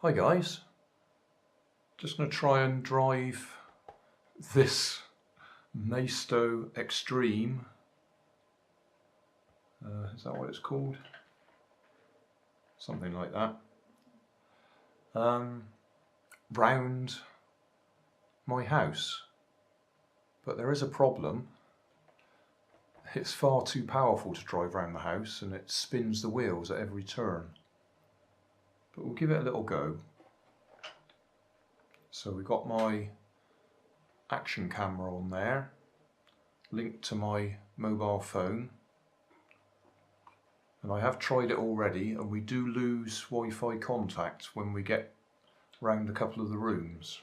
Hi guys, just going to try and drive this Maisto Extreme, is that what it's called? Something like that, round my house. But there is a problem. It's far too powerful to drive around the house and it spins the wheels at every turn. But we'll give it a little go. So we've got my action camera on there, linked to my mobile phone. And I have tried it already, and we do lose Wi-Fi contact when we get round a couple of the rooms.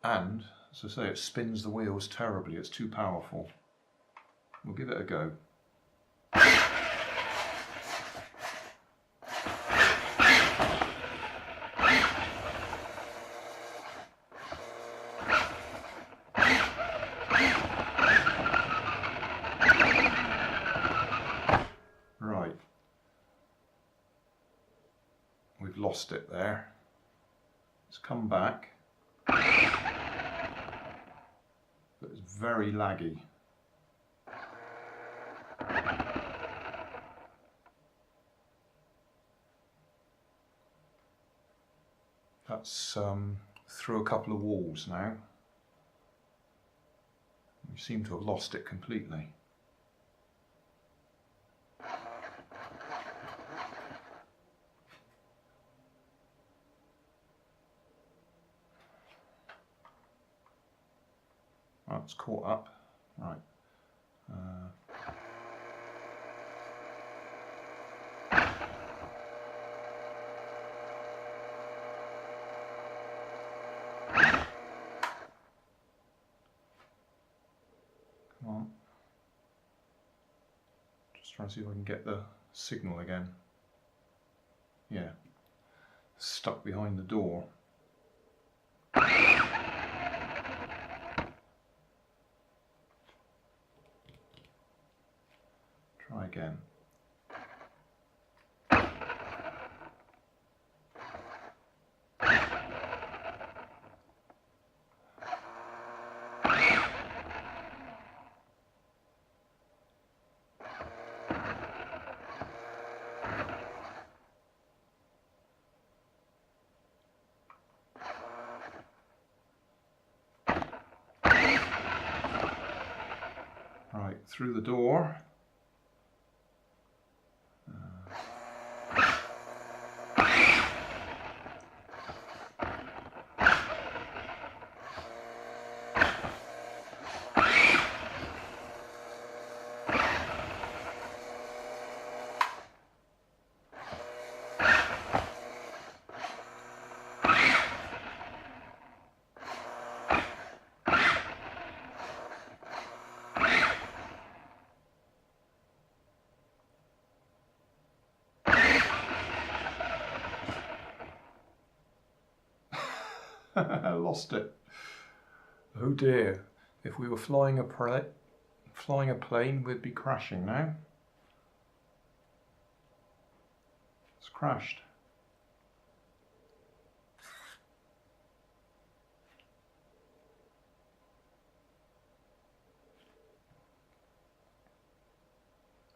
And, as I say, it spins the wheels terribly, it's too powerful. We'll give it a go. Right, we've lost it there. It's come back, but it's very laggy. That's through a couple of walls now. We seem to have lost it completely. Oh, it's caught up. Right. Come on. Just trying to see if I can get the signal again. Yeah. Stuck behind the door. Try again. Right, through the door. I lost it. Oh dear. If we were flying a plane, we'd be crashing now. It's crashed.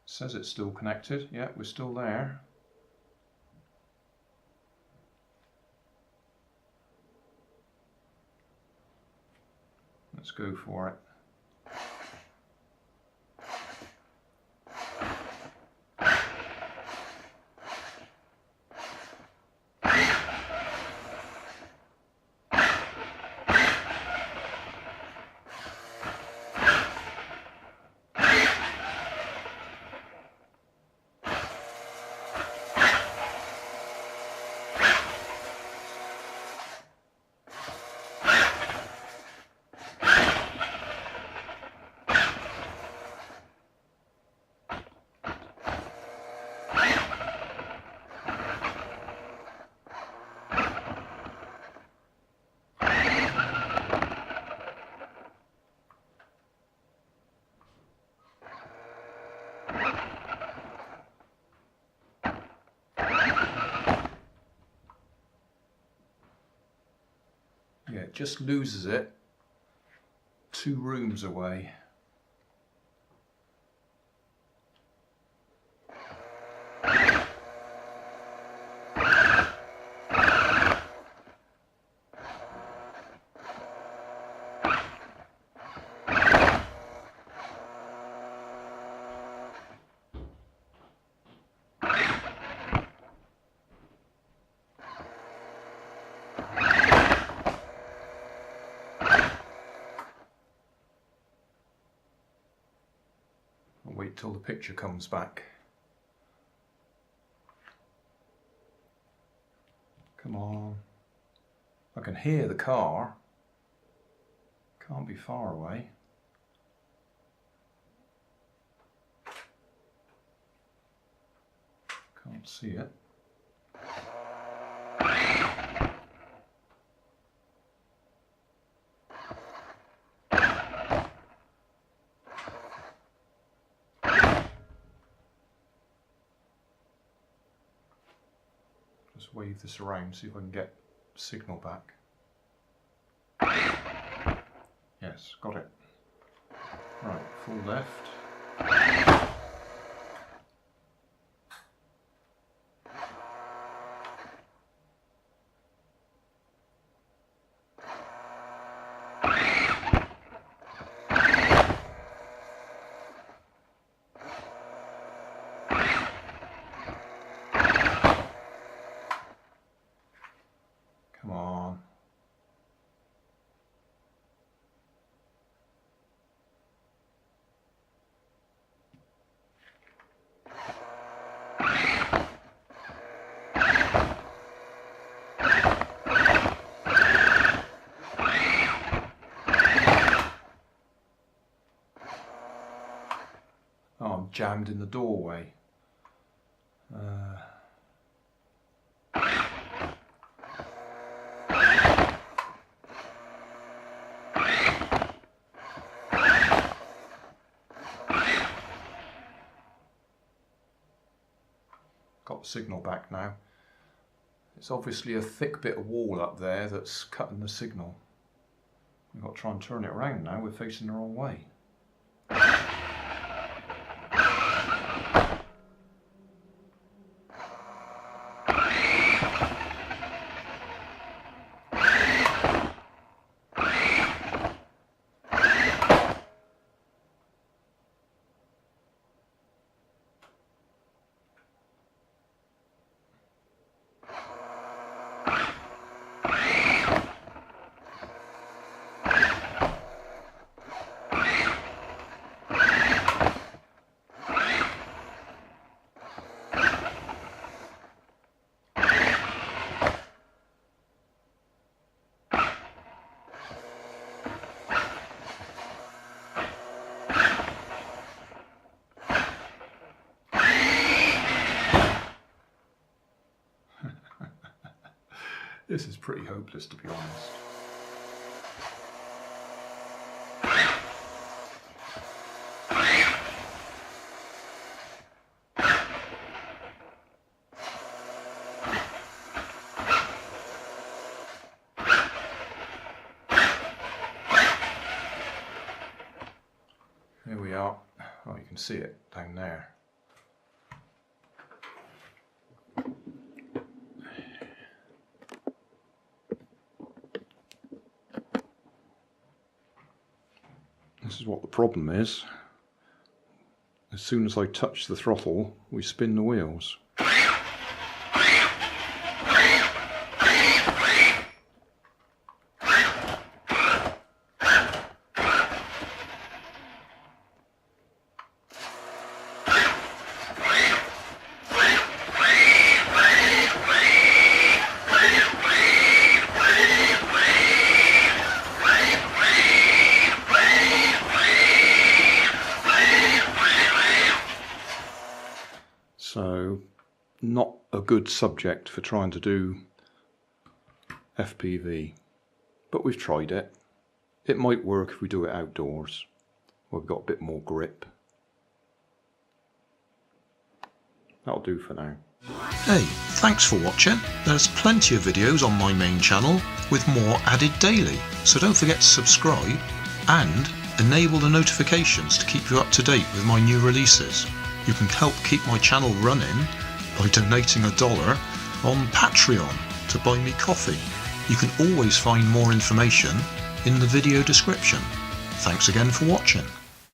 It says it's still connected. Yeah, we're still there. Let's go for it. just loses it 2 rooms away. Wait till the picture comes back. Come on. I can hear the car. Can't be far away. Can't see it. Just wave this around, see if I can get signal back. Yes, got it. Right, full left. Come on. Oh, I'm jammed in the doorway. Got the signal back now. It's obviously a thick bit of wall up there that's cutting the signal. We've got to try and turn it around now, we're facing the wrong way. This is pretty hopeless, to be honest. Here we are. Oh, you can see it down there. This is what the problem is. As soon as I touch the throttle, we spin the wheels. So, not a good subject for trying to do FPV, but we've tried it. It might work if we do it outdoors, where we've got a bit more grip. That'll do for now. Hey, thanks for watching. There's plenty of videos on my main channel with more added daily, so don't forget to subscribe and enable the notifications to keep you up to date with my new releases. You can help keep my channel running by donating $1 on Patreon to buy me coffee. You can always find more information in the video description. Thanks again for watching.